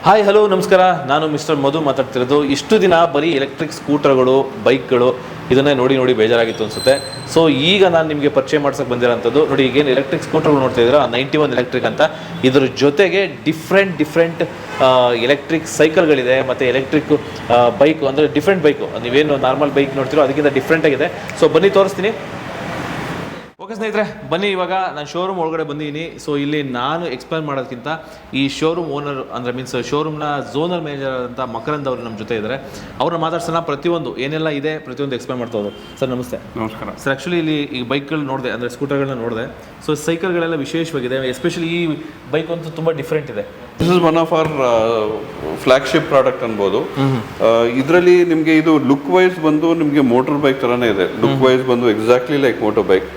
Hi hello ನಮಸ್ಕಾರ, ನಾನು mister ಮಧು ಮಾತಾಡ್ತಿರೋದು. ಇಷ್ಟು ದಿನ ಬರೀ ಎಲೆಕ್ಟ್ರಿಕ್ ಸ್ಕೂಟರ್ಗಳು, ಬೈಕ್ಗಳು ಇದನ್ನೇ ನೋಡಿ ಬೇಜಾರಾಗಿತ್ತು ಅನಿಸುತ್ತೆ. ಸೊ ಈಗ ನಾನು ನಿಮಗೆ ಪರಿಚಯ ಮಾಡ್ಸೋಕೆ ಬಂದಿರೋಂಥದ್ದು ನೋಡಿ, ಈಗೇನು ಎಲೆಕ್ಟ್ರಿಕ್ ಸ್ಕೂಟರ್ಗಳು ನೋಡ್ತಾ ಇದ್ದೀರಾ 91 ಎಲೆಕ್ಟ್ರಿಕ್ ಅಂತ. ಇದ್ರ ಜೊತೆಗೆ ಡಿಫ್ರೆಂಟ್ ಎಲೆಕ್ಟ್ರಿಕ್ ಸೈಕಲ್ಗಳಿದೆ ಮತ್ತು ಎಲೆಕ್ಟ್ರಿಕ್ ಬೈಕು, ಅಂದರೆ ಡಿಫ್ರೆಂಟ್ ಬೈಕು. ನೀವೇನು ನಾರ್ಮಲ್ ಬೈಕ್ ನೋಡ್ತೀರೋ ಅದಕ್ಕಿಂತ ಡಿಫ್ರೆಂಟ್ ಆಗಿದೆ. ಸೊ ಬನ್ನಿ ತೋರಿಸ್ತೀನಿ. ಓಕೆ ಸ್ನೇಹಿತರೆ, ಬನ್ನಿ. ಇವಾಗ ನಾನು ಶೋರೂಮ್ ಒಳಗಡೆ ಬಂದಿದ್ದೀನಿ. ಸೊ ಇಲ್ಲಿ ನಾನು ಎಕ್ಸ್ಪ್ಲೇನ್ ಮಾಡೋದಕ್ಕಿಂತ ಈ ಶೋರೂಮ್ ಓನರ್ ಅಂದರೆ ಮೀನ್ಸ್ ಶೋರೂಮ್ನ ಝೋನಲ್ ಮ್ಯಾನೇಜರ್ ಅಂತ ಮಕರಂದ್ ಅವರು ನಮ್ಮ ಜೊತೆ ಇದ್ದಾರೆ. ಅವ್ರನ್ನ ಮಾತಾಡ್ಸೋಣ. ಪ್ರತಿಯೊಂದು ಏನೆಲ್ಲ ಇದೆ ಪ್ರತಿಯೊಂದು ಎಕ್ಸ್ಪ್ಲೇನ್ ಮಾಡ್ತಾ ಹೋದ್ರು. ಸರ್ ನಮಸ್ತೆ. ನಮಸ್ಕಾರ ಸರ್. ಆ್ಯಕ್ಚುಲಿ ಇಲ್ಲಿ ಈ ಬೈಕ್ಗಳು ನೋಡಿದೆ, ಅಂದರೆ ಸ್ಕೂಟರ್ಗಳನ್ನ ನೋಡಿದೆ. ಸೊ ಸೈಕಲ್ಗಳೆಲ್ಲ ವಿಶೇಷವಾಗಿದೆ. ಎಸ್ಪೆಷಲಿ ಈ ಬೈಕ್ ಅಂತೂ ತುಂಬ ಡಿಫ್ರೆಂಟ್ ಇದೆ. This is one of our flagship product ಅನ್ಬೋದು. ಇದರಲ್ಲಿ ನಿಮಗೆ ಇದು ಲುಕ್ ವೈಸ್ ಬಂದು ನಿಮಗೆ ಮೋಟರ್ ಬೈಕ್ ಥರನೇ ಇದೆ. ಲುಕ್ ವೈಸ್ ಬಂದು ಎಕ್ಸಾಕ್ಟ್ಲಿ ಲೈಕ್ ಮೋಟರ್ ಬೈಕ್.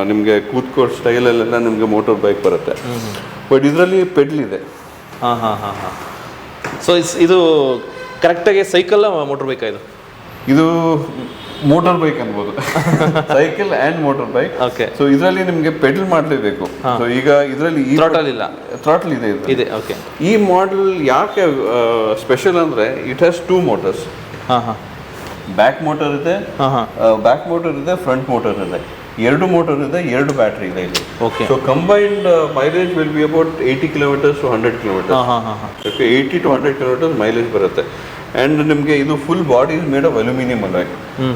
ನಿಮಗೆ ಕೂತ್ಕೋ ಸ್ಟೈಲಲ್ಲೆಲ್ಲ ನಿಮಗೆ ಮೋಟರ್ ಬೈಕ್ ಬರುತ್ತೆ. ಬಟ್ ಇದರಲ್ಲಿ ಪೆಡ್ಲ್ ಇದೆ. ಸೊ ಇದು ಕರೆಕ್ಟಾಗಿ ಸೈಕಲ್ ಮೋಟರ್ ಬೈಕ್ ಇದು ಮೋಟರ್ ಬೈಕ್ ಅನ್ಬೋದು. Cycle and motor bike. Okay. So ಇದರಲ್ಲಿ ನಿಮಗೆ ಪೆಡಲ್ ಮಾಡಲೇಬೇಕು. ಸೊ ಈಗ ಇದರಲ್ಲಿ ಥ್ರಾಟಲ್ ಇದೆ. ಓಕೆ. ಈ ಮಾಡೆಲ್ ಯಾಕೆ ಸ್ಪೆಷಲ್ ಅಂದರೆ it has 2 motors. Back motor ಇದೆ, ಫ್ರಂಟ್ ಮೋಟರ್ ಇದೆ. 2 ಮೋಟರ್ ಇದೆ, 2 ಬ್ಯಾಟ್ರಿ ಇದೆ ಇಲ್ಲಿ. Okay. So combined mileage will be about 80 kilometres to 100 kilometres. Okay, 80 to 100 kilometres mileage ಬರುತ್ತೆ. ಆ್ಯಂಡ್ ನಿಮಗೆ ಇದು full body is made of aluminium alloy.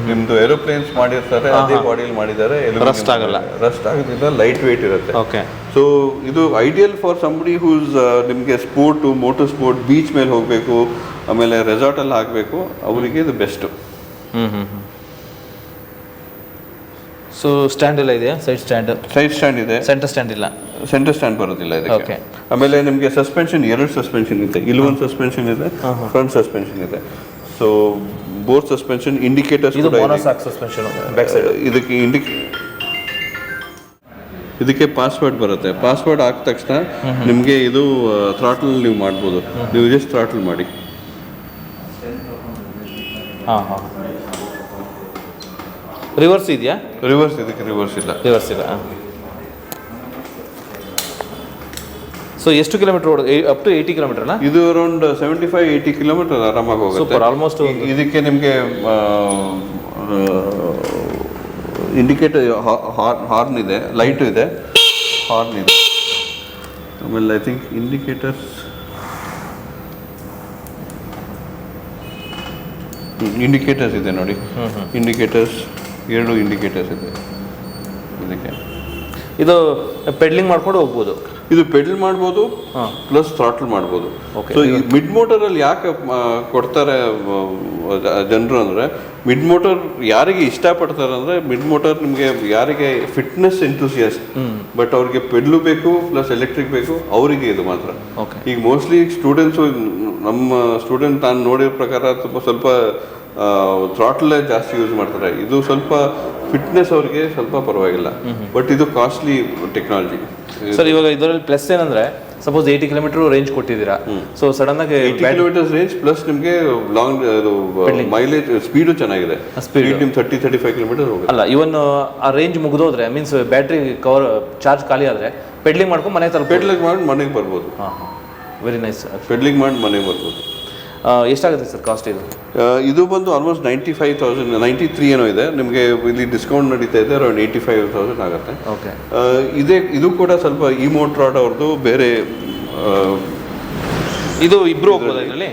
ನಿಮ್ಮದು aeroplanes ಮಾಡಿರ್ತಾರೆ, ಅದೇ ಬಾಡಿಯಲ್ಲಿ ಮಾಡಿದ್ದಾರೆ. ರಸ್ಟ್ ಆಗೋದಿಲ್ಲ, ಲೈಟ್ ವೇಟ್ ಇರುತ್ತೆ. ಓಕೆ. ಸೊ ಇದು ಐಡಿಯಲ್ ಫಾರ್ ಸಂಬಡಿ ಹೂಸ್ ನಿಮಗೆ ಸ್ಪೋರ್ಟು, ಮೋಟರ್ ಸ್ಪೋರ್ಟ್, ಬೀಚ್ ಮೇಲೆ ಹೋಗಬೇಕು, ಆಮೇಲೆ ರೆಸಾರ್ಟಲ್ಲಿ ಹಾಕಬೇಕು, ಅವರಿಗೆ ಇದು ಬೆಸ್ಟು. ಸೊ ಸ್ಟ್ಯಾಂಡ್ ಎಲ್ಲ ಇದೆಯಾ? ಸೈಡ್ ಸ್ಟ್ಯಾಂಡ್ ಇದೆ. ಸೆಂಟರ್ ಸ್ಟ್ಯಾಂಡ್ ಬರೋದಿಲ್ಲ ಇದಕ್ಕೆ. ಆಮೇಲೆ ನಿಮಗೆ ಸಸ್ಪೆನ್ಷನ್ 2 ಸಸ್ಪೆನ್ಷನ್ ಇದೆ. ಇಲ್ಲಿ ಒಂದು ಸಸ್ಪೆನ್ಷನ್ ಇದೆ, ಫ್ರಂಟ್ ಸಸ್ಪೆನ್ಷನ್ ಇದೆ. ಸೊ ಬೋತ್ ಸಸ್ಪೆನ್ಷನ್ ಇಂಡಿಕೇಟರ್ಸ್ ಇದಕ್ಕೆ ಪಾಸ್ವರ್ಡ್ ಬರುತ್ತೆ. ಪಾಸ್ವರ್ಡ್ ಹಾಕಿದ ತಕ್ಷಣ ನಿಮಗೆ ಇದು ಥ್ರಾಟಲ್ ನೀವು ಮಾಡ್ಬೋದು. ನೀವು ಜಸ್ಟ್ ಥ್ರಾಟಲ್ ಮಾಡಿ. ರಿವರ್ಸ್ ಇದೆಯಾ? ಇದಕ್ಕೆ ರಿವರ್ಸ್ ಇಲ್ಲ. ಸೊ ಎಷ್ಟು ಕಿಲೋಮೀಟರ್ ಓಡೋದು? ಅಪ್ ಟು 80 ಕಿಲೋಮೀಟರ್ನಾ? ಇದು ಅರೌಂಡ್ 75-80 ಕಿಲೋಮೀಟರ್ ಆರಾಮಾಗಿ ಹೋಗುತ್ತೆ. ಆಲ್ಮೋಸ್ಟ್. ಇದಕ್ಕೆ ನಿಮಗೆ ಇಂಡಿಕೇಟರ್, ಹಾರ್ನ್ ಇದೆ, ಲೈಟ್ ಇದೆ, ಹಾರ್ನ್ ಇದೆ. ಆಮೇಲೆ ಐ ಥಿಂಕ್ ಇಂಡಿಕೇಟರ್ಸ್ ಇದೆ ನೋಡಿ. ಇಂಡಿಕೇಟರ್ಸ್ 2 ಇಂಡಿಕೇಟರ್ಸ್ ಇದೆ ಇದಕ್ಕೆ. ಇದು ಪೆಡ್ಲಿಂಗ್ ಮಾಡ್ಕೊಂಡು ಹೋಗ್ಬೋದು. ಇದು ಪೆಡಲ್ ಮಾಡ್ಬೋದು, ಪ್ಲಸ್ ಥ್ರಾಟಲ್ ಮಾಡ್ಬೋದು. ಸೊ ಈ ಮಿಡ್ ಮೋಟರಲ್ಲಿ ಯಾಕೆ ಕೊಡ್ತಾರೆ ಜನರು ಅಂದರೆ, ಮಿಡ್ ಮೋಟರ್ ಯಾರಿಗೆ ಇಷ್ಟಪಡ್ತಾರೆ ಅಂದರೆ, ಮಿಡ್ ಮೋಟರ್ ನಿಮಗೆ ಯಾರಿಗೆ ಫಿಟ್ನೆಸ್ ಎಂಥೂಸಿಯಾಸ್ಟ್ ಬಟ್ ಅವ್ರಿಗೆ ಪೆಡ್ಲು ಬೇಕು ಪ್ಲಸ್ ಎಲೆಕ್ಟ್ರಿಕ್ ಬೇಕು, ಅವರಿಗೆ ಇದು ಮಾತ್ರ. ಈಗ ಮೋಸ್ಟ್ಲಿ ಸ್ಟೂಡೆಂಟ್ಸು, ನಮ್ಮ ಸ್ಟೂಡೆಂಟ್ ನಾನು ನೋಡಿರೋ ಪ್ರಕಾರ ಸ್ವಲ್ಪ ಥ್ರಾಟಲ್ಲೇ ಜಾಸ್ತಿ ಯೂಸ್ ಮಾಡ್ತಾರೆ. ಇದು ಸ್ವಲ್ಪ ಫಿಟ್ನೆಸ್ ಅವ್ರಿಗೆ ಸ್ವಲ್ಪ ಪರವಾಗಿಲ್ಲ, ಬಟ್ ಇದು ಕಾಸ್ಟ್ಲಿ ಟೆಕ್ನಾಲಜಿ. ಸರ್ ಇವಾಗ ಇದರಲ್ಲಿ ಪ್ಲಸ್ ಏನಂದ್ರೆ, ಸಪೋಸ್ 80 ಕಿಲೋಮೀಟರ್ ರೇಂಜ್ ಕೊಟ್ಟಿದ್ದೀರಾ. ಸೊ ಸಡನ್ ಆಗಿ 80 ಕಿಲೋಮೀಟರ್ಸ್ ರೇಂಜ್ ಪ್ಲಸ್ ನಿಮಗೆ ಲಾಂಗ್ ಮೈಲೇಜ್, ಸ್ಪೀಡು ಚೆನ್ನಾಗಿದೆ. ಸ್ಪೀಡ್ ನಿಮ್ಗೆ 30-35 ಕಿಲೋಮೀಟರ್ ಹೋಗುತ್ತೆ. ಅಲ್ಲ, ಇವನ್ ಆ ರೇಂಜ್ ಮುಗಿದೋದ್ರೆ, ಮೀನ್ಸ್ ಬ್ಯಾಟ್ರಿ ಕವರ್ ಚಾರ್ಜ್ ಖಾಲಿ ಆದರೆ ಪೆಡ್ಲಿಂಗ್ ಮಾಡ್ಕೊಂಡು ಪೆಡ್ಲಿಂಗ್ ಮಾಡಿ ಮನೆಗೆ ಬರ್ಬೋದು. Very nice. ಪೆಡ್ಲಿಂಗ್ ಮಾಡಿ ಮನೆಗೆ ಬರ್ಬೋದು. ಎಷ್ಟಾಗುತ್ತೆ ಸರ್ ಕಾಸ್ಟ್ ಇದು? ಇದು ಬಂದು ಆಲ್ಮೋಸ್ಟ್ 95,000, 93 ಏನೋ ಇದೆ. ನಿಮಗೆ ಇಲ್ಲಿ ಡಿಸ್ಕೌಂಟ್ ನಡೀತಾ ಇದೆ, ಅರೌಂಡ್ 85,000 ಆಗುತ್ತೆ. ಓಕೆ. ಇದು ಕೂಡ ಸ್ವಲ್ಪ ಈ ಮೋಟ್ರಾಡ್ ಅವ್ರದ್ದು ಬೇರೆ. ಇದು ಇಬ್ರು ಹೋಗ್ಬೋದು ಇದರಲ್ಲಿ?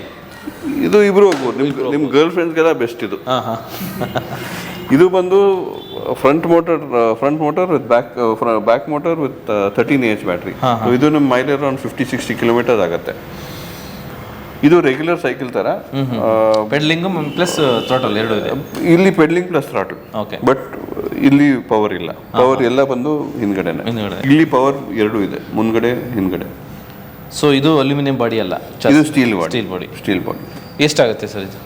ಇದು ಇಬ್ರು ಹೋಗ್ಬೋದು. ನಿಮ್ಮ ಗರ್ಲ್ ಫ್ರೆಂಡ್ಸ್ಗೆಲ್ಲ ಬೆಸ್ಟ್ ಇದು. ಇದು ಬಂದು front motor with back motor with 13 AH battery. ಇದು ನಿಮ್ಮ ಮೈಲೇಜ್ ಅರೌಂಡ್ 50-60 ಕಿಲೋಮೀಟರ್ ಆಗುತ್ತೆ. ಇದು ರೆಗ್ಯುಲರ್ ಸೈಕಲ್ ತರ, ಪೆಡ್ಲಿಂಗ್ ಪ್ಲಸ್ ಥ್ರಾಟಲ್ 2 ಇದೆ. ಇಲ್ಲಿ peddling plus throttle. Okay. But ಇಲ್ಲಿ ಪವರ್ ಇಲ್ಲ. ಪವರ್ ಎಲ್ಲ ಬಂದು ಹಿಂದ್ಗಡೆನೆ. ಇಲ್ಲಿ ಪವರ್ 2 ಇದೆ, ಮುಂದ್ಗಡೆ ಹಿಂದ್ಗಡೆ. ಸೊ ಇದು ಅಲ್ಯೂಮಿನಿಯಂ ಬಾಡಿ ಅಲ್ಲ, ಇದು ಸ್ಟೀಲ್ ಬಾಡಿ. ಎಷ್ಟಾಗುತ್ತೆ ಸರ್ ಇದು?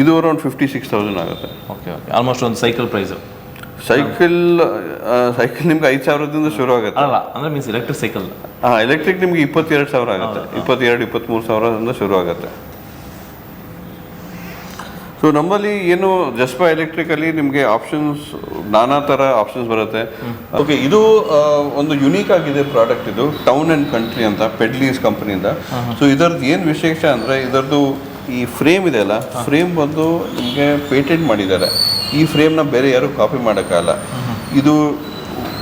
ಇದು ಅರೌಂಡ್ 56,000 ಆಗುತ್ತೆ. ಓಕೆ. ಆಲ್ಮೋಸ್ಟ್ ಒಂದು ಸೈಕಲ್ ಪ್ರೈಸ್. ಸೈಕಲ್ ನಿಮ್ಗೆ 5,000ದಿಂದ ಶುರು ಆಗುತ್ತೆ. ಅಲ್ಲ ಅಂದ್ರೆ ಮೀನ್ಸ್ ಎಲೆಕ್ಟ್ರಿಕ್ ಸೈಕಲ್. ಎಲೆಕ್ಟ್ರಿಕ್ ನಿಮ್ಗೆ 22,000 ಆಗುತ್ತೆ. 22-23,000ದಿಂದ ಶುರು ಆಗುತ್ತೆ. ಸೊ ನಮ್ಮಲ್ಲಿ ಏನು ಜಸ್ಪಾ ಎಲೆಕ್ಟ್ರಿಕಲ್ಲಿ ನಿಮಗೆ ಆಪ್ಷನ್ಸ್ ನಾನಾ ಥರ ಆಪ್ಷನ್ಸ್ ಬರುತ್ತೆ. ಓಕೆ, ಇದು ಒಂದು ಯುನೀಕ್ ಆಗಿದೆ ಪ್ರಾಡಕ್ಟ್. ಇದು ಟೌನ್ ಆ್ಯಂಡ್ ಕಂಟ್ರಿ ಅಂತ ಪೆಡ್ಲೀಸ್ ಕಂಪನಿಯಿಂದ. ಸೊ ಇದರದ್ದು ಏನು ವಿಶೇಷ ಅಂದರೆ ಇದರದ್ದು ಈ ಫ್ರೇಮ್ ಇದೆಯಲ್ಲ, ಫ್ರೇಮ್ ಬಂದು ನಿಮಗೆ ಪೇಟೆಂಟ್ ಮಾಡಿದ್ದಾರೆ. ಈ ಫ್ರೇಮ್ನ ಬೇರೆ ಯಾರು ಕಾಪಿ ಮಾಡೋಕ್ಕಾಗಲ್ಲ. ಇದು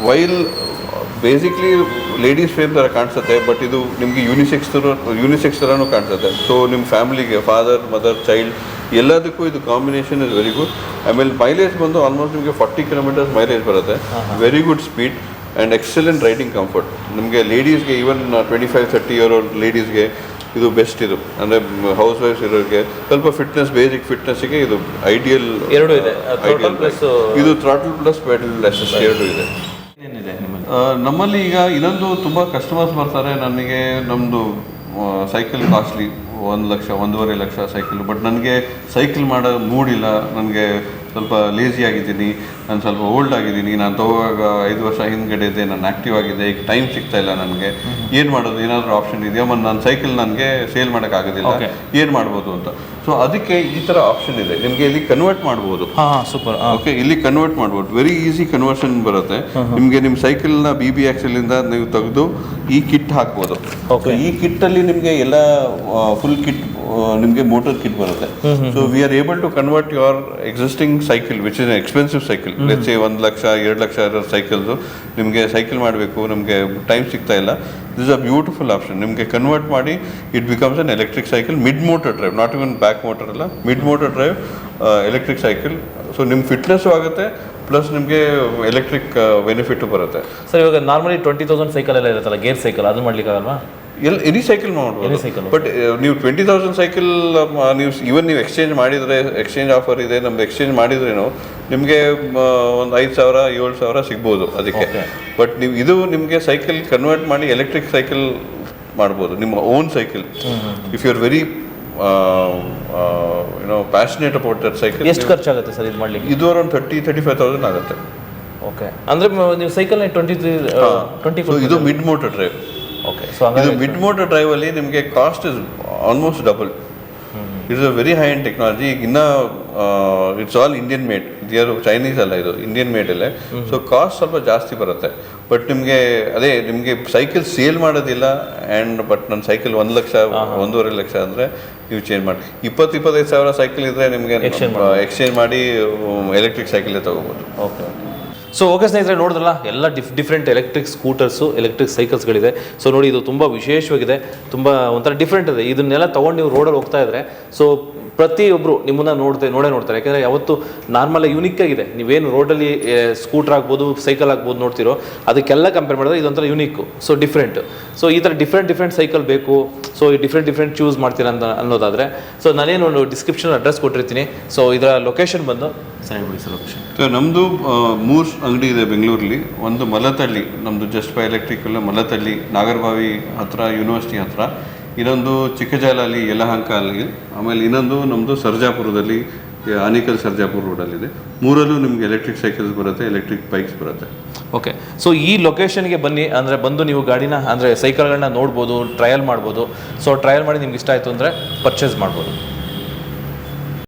ವೈಲ್ ಬೇಸಿಕ್ಲಿ ಲೇಡೀಸ್ ಫ್ರೇಮ್ ಥರ ಕಾಣಿಸುತ್ತೆ, ಬಟ್ ಇದು ನಿಮಗೆ ಯೂನಿಸೆಕ್ಸ್ ಥರನೂ ಕಾಣಿಸುತ್ತೆ. ಸೊ ನಿಮ್ಮ ಫ್ಯಾಮಿಲಿಗೆ ಫಾದರ್ ಮದರ್ ಚೈಲ್ಡ್ ಎಲ್ಲದಕ್ಕೂ ಇದು ಕಾಂಬಿನೇಷನ್ ಇಸ್ ವೆರಿ ಗುಡ್. ಆಮೇಲೆ ಮೈಲೇಜ್ ಬಂದು ಆಲ್ಮೋಸ್ಟ್ ನಿಮಗೆ 40 ಕಿಲೋಮೀಟರ್ಸ್ ಮೈಲೇಜ್ ಬರುತ್ತೆ. Very good speed and excellent riding comfort. ನಿಮಗೆ ಲೇಡೀಸ್ಗೆ ಈವನ್ 25-30 ಇಯರ್ ಓಲ್ಡ್ ಲೇಡೀಸ್ಗೆ ಇದು ಬೆಸ್ಟ್. ಇದು ಅಂದರೆ ಹೌಸ್ ವೈಫ್ಸ್ ಇರೋರಿಗೆ ಸ್ವಲ್ಪ ಬೇಸಿಕ್ ಫಿಟ್ನೆಸ್ಸಿಗೆ ಇದು ಐಡಿಯಲ್. ಎರಡು ಇದೆ, ಇದು ಥ್ರಾಟಲ್ ಪ್ಲಸ್ ಪೆಡಲ್ ಅಸಿಸ್ಟ್ ಎರಡು ಇದೆ. ನಮ್ಮಲ್ಲಿ ಈಗ ಇನ್ನೊಂದು ತುಂಬ ಕಸ್ಟಮರ್ಸ್ ಬರ್ತಾರೆ, ನನಗೆ ನಮ್ಮದು cycle costly 1 lakh 1.5 lakh cycle, but ನನಗೆ ಸೈಕಲ್ ಮಾಡೋ ಮೂಡಿಲ್ಲ, ನನಗೆ ಸ್ವಲ್ಪ ಲೇಸಿ ಆಗಿದ್ದೀನಿ, ನಾನು ಸ್ವಲ್ಪ ಓಲ್ಡ್ ಆಗಿದ್ದೀನಿ, ನಾನು ತಗೋವಾಗ 5 ವರ್ಷ ಹಿಂದ್ಗಡೆ ಇದೆ, ನಾನು ಆ್ಯಕ್ಟಿವ್ ಆಗಿದೆ, ಈಗ ಟೈಮ್ ಸಿಗ್ತಾ ಇಲ್ಲ ನನಗೆ, ಏನು ಮಾಡೋದು, ಏನಾದರೂ ಆಪ್ಷನ್ ಇದೆಯಾ, ಮತ್ತು ನನ್ನ ಸೈಕಲ್ ನನಗೆ ಸೇಲ್ ಮಾಡೋಕ್ಕಾಗೋದಿಲ್ಲ, ಏನು ಮಾಡ್ಬೋದು ಅಂತ. ಸೊ ಅದಕ್ಕೆ ಈ ಥರ ಆಪ್ಷನ್ ಇದೆ, ನಿಮಗೆ ಇಲ್ಲಿ ಕನ್ವರ್ಟ್ ಮಾಡ್ಬೋದು. ಸೂಪರ್. ಓಕೆ, ಇಲ್ಲಿ ಕನ್ವರ್ಟ್ ಮಾಡ್ಬೋದು, ವೆರಿ ಈಸಿ ಕನ್ವರ್ಷನ್ ಬರುತ್ತೆ ನಿಮಗೆ. ನಿಮ್ಮ ಸೈಕಲ್ನ BB ಆಕ್ಸೆಲಿಂದ ನೀವು ತೆಗೆದು ಈ ಕಿಟ್ ಹಾಕ್ಬೋದು. ಈ ಕಿಟ್ಟಲ್ಲಿ ನಿಮಗೆ ಎಲ್ಲ ಫುಲ್ ಕಿಟ್ ನಿಮಗೆ ಮೋಟರ್ ಕಿಟ್ ಬರುತ್ತೆ. So we are able to convert your existing cycle which is expensive cycle. Let's say 1 lakh 2 lakh ಇರೋ ಸೈಕಲ್ಸು ನಿಮಗೆ ಸೈಕಲ್ ಮಾಡಬೇಕು, ನಮಗೆ ಟೈಮ್ ಸಿಗ್ತಾ ಇಲ್ಲ, ದಿಸ್ ಅ ಬ್ಯೂಟಿಫುಲ್ ಆಪ್ಷನ್. ನಿಮಗೆ ಕನ್ವರ್ಟ್ ಮಾಡಿ it becomes an electric cycle, mid motor drive, not even back motor ಅಲ್ಲ, mid motor drive electric cycle. So ನಿಮ್ಮ ಫಿಟ್ನೆಸ್ಸು ಆಗುತ್ತೆ, ಪ್ಲಸ್ ನಿಮಗೆ ಎಲೆಕ್ಟ್ರಿಕ್ ಬೆನಿಫಿಟ್ ಬರುತ್ತೆ. ಸರ್, ಇವಾಗ ನಾರ್ಮಲಿ 20,000 ಸೈಕಲ್ ಎಲ್ಲ ಇರುತ್ತಲ್ಲ, ಗೇರ್ ಸೈಕಲ್, ಅದು ಮಾಡ್ಲಿಕ್ಕಾಗಲ್ವಾ? ಎನಿ ಸೈಕಲ್ ಮಾಡ್ಬೋದು, ಬಟ್ ನೀವು 20,000 ಸೈಕಲ್ ನೀವು ಎಕ್ಸ್ಚೇಂಜ್ ಮಾಡಿದರೆ, ಎಕ್ಸ್ಚೇಂಜ್ ಆಫರ್ ಇದೆ, ನಮ್ದು ಎಕ್ಸ್ಚೇಂಜ್ ಮಾಡಿದ್ರೇನು ನಿಮಗೆ ಒಂದು 5,000 7,000 ಸಿಗ್ಬೋದು ಅದಕ್ಕೆ. ಬಟ್ ನೀವು ಇದು ನಿಮಗೆ ಸೈಕಲ್ ಕನ್ವರ್ಟ್ ಮಾಡಿ ಎಲೆಕ್ಟ್ರಿಕ್ ಸೈಕಲ್ ಮಾಡ್ಬೋದು, ನಿಮ್ಮ own cycle. If you are very passionate about that cycle. ಎಷ್ಟು ಖರ್ಚಾಗುತ್ತೆ ಸರ್ ಇದು ಮಾಡಲಿಕ್ಕೆ? ಇದು ಅರೌಂಡ್ 30,000-35,000 ಆಗುತ್ತೆ. ಓಕೆ, ಅಂದರೆ ನೀವು ಸೈಕಲ್ನ 20 ಇದು mid motor drive. Okay, so ಇದು ಮಿಡ್ ಮೋಟರ್ ಡ್ರೈವಲ್ಲಿ ನಿಮಗೆ cost is almost double. It's a very high end technology. ಇನ್ನು ಇಟ್ಸ್ ಆಲ್ ಇಂಡಿಯನ್ ಮೇಡ್, ಇದ್ಯಾರು ಚೈನೀಸ್ ಅಲ್ಲ, ಇದು ಇಂಡಿಯನ್ ಮೇಡಲ್ಲೇ. ಸೊ ಕಾಸ್ಟ್ ಸ್ವಲ್ಪ ಜಾಸ್ತಿ ಬರುತ್ತೆ. ಬಟ್ ನಿಮಗೆ ಅದೇ ನಿಮಗೆ ಸೈಕಲ್ ಸೇಲ್ ಮಾಡೋದಿಲ್ಲ. ಆ್ಯಂಡ್ ಬಟ್ ನನ್ನ ಸೈಕಲ್ 1 ಲಕ್ಷ 1.5 ಲಕ್ಷ ಅಂದರೆ ನೀವು ಚೇಂಜ್ ಮಾಡಿ 20-25 ಸಾವಿರ ಸೈಕಲ್ ಇದ್ದರೆ ನಿಮಗೆ ಎಕ್ಸ್ಚೇಂಜ್ ಮಾಡಿ ಎಲೆಕ್ಟ್ರಿಕ್ ಸೈಕಲೇ ತೊಗೋಬೋದು. ಓಕೆ, ಸೊ ಓಕೆ ಸ್ನೇಹಿತರೆ, ನೋಡಿದ್ರಲ್ಲ ಎಲ್ಲ ಡಿಫ್ರೆಂಟ್ ಎಲೆಕ್ಟ್ರಿಕ್ ಸ್ಕೂಟರ್ಸು, ಎಲೆಕ್ಟ್ರಿಕ್ ಸೈಕಲ್ಸ್ಗಳಿದೆ. ಸೊ ನೋಡಿ, ಇದು ತುಂಬ ವಿಶೇಷವಾಗಿದೆ, ತುಂಬ ಒಂಥರ ಡಿಫ್ರೆಂಟ್ ಇದೆ. ಇದನ್ನೆಲ್ಲ ತೊಗೊಂಡು ನೀವು ರೋಡಲ್ಲಿ ಹೋಗ್ತಾ ಇದ್ದರೆ ಸೊ ಪ್ರತಿಯೊಬ್ಬರು ನಿಮ್ಮನ್ನು ನೋಡ್ತಾರೆ. ಯಾಕೆಂದರೆ ಯಾವತ್ತು ನಾರ್ಮಲ್ ಯೂನಿಕ್ ಆಗಿದೆ. ನೀವೇನು ರೋಡಲ್ಲಿ ಸ್ಕೂಟರ್ ಆಗ್ಬೋದು, ಸೈಕಲ್ ಆಗ್ಬೋದು ನೋಡ್ತಿರೋ, ಅದಕ್ಕೆಲ್ಲ ಕಂಪೇರ್ ಮಾಡಿದ್ರೆ ಇದೊಂಥರ ಯೂನಿಕ್ಕು, ಸೊ ಡಿಫ್ರೆಂಟ್. ಸೊ ಈ ಥರ ಡಿಫ್ರೆಂಟ್ ಸೈಕಲ್ ಬೇಕು, ಸೊ ಈ ಡಿಫ್ರೆಂಟ್ ಚೂಸ್ ಮಾಡ್ತೀರಾ ಅಂತ ಅನ್ನೋದಾದರೆ, ಸೊ ನಾನೇನು ಒಂದು ಡಿಸ್ಕ್ರಿಪ್ಷನ್ ಅಡ್ರೆಸ್ ಕೊಟ್ಟಿರ್ತೀನಿ. ಸೊ ಇದರ ಲೊಕೇಶನ್ ಬಂದು ಸರಿ ಬಿಡಿ ಸರ್. ಲೊಕೇಶನ್ ನಮ್ಮದು 3 ಅಂಗಡಿ ಇದೆ ಬೆಂಗಳೂರಲ್ಲಿ. ಒಂದು ಮಲತಳ್ಳಿ, ನಮ್ಮದು ಜಸ್ಪಾ ಎಲೆಕ್ಟ್ರಿಕಲ್ ಮಲತಳ್ಳಿ, ನಾಗರಬಾವಿ ಹತ್ರ, ಯೂನಿವರ್ಸಿಟಿ ಹತ್ರ. ಇನ್ನೊಂದು ಚಿಕ್ಕಜಾಲಲ್ಲಿ, ಯಲಹಂಕ ಅಲ್ಲಿ. ಆಮೇಲೆ ಇನ್ನೊಂದು ನಮ್ಮದು ಸರ್ಜಾಪುರದಲ್ಲಿ, ಆನೇಕಲ್ ಸರ್ಜಾಪುರ ರೋಡಲ್ಲಿದೆ. 3ರಲ್ಲೂ ನಿಮ್ಗೆ ಎಲೆಕ್ಟ್ರಿಕ್ ಸೈಕಲ್ಸ್ ಬರುತ್ತೆ, ಎಲೆಕ್ಟ್ರಿಕ್ ಬೈಕ್ಸ್ ಬರುತ್ತೆ. ಓಕೆ, ಸೊ ಈ ಲೊಕೇಶನ್ಗೆ ಬನ್ನಿ, ಅಂದರೆ ಬಂದು ನೀವು ಗಾಡಿನ ಅಂದರೆ ಸೈಕಲ್ಗಳನ್ನ ನೋಡ್ಬೋದು, ಟ್ರಯಲ್ ಮಾಡ್ಬೋದು. ಸೊ ಟ್ರಯಲ್ ಮಾಡಿ ನಿಮ್ಗೆ ಇಷ್ಟ ಆಯಿತು ಅಂದರೆ ಪರ್ಚೇಸ್ ಮಾಡ್ಬೋದು.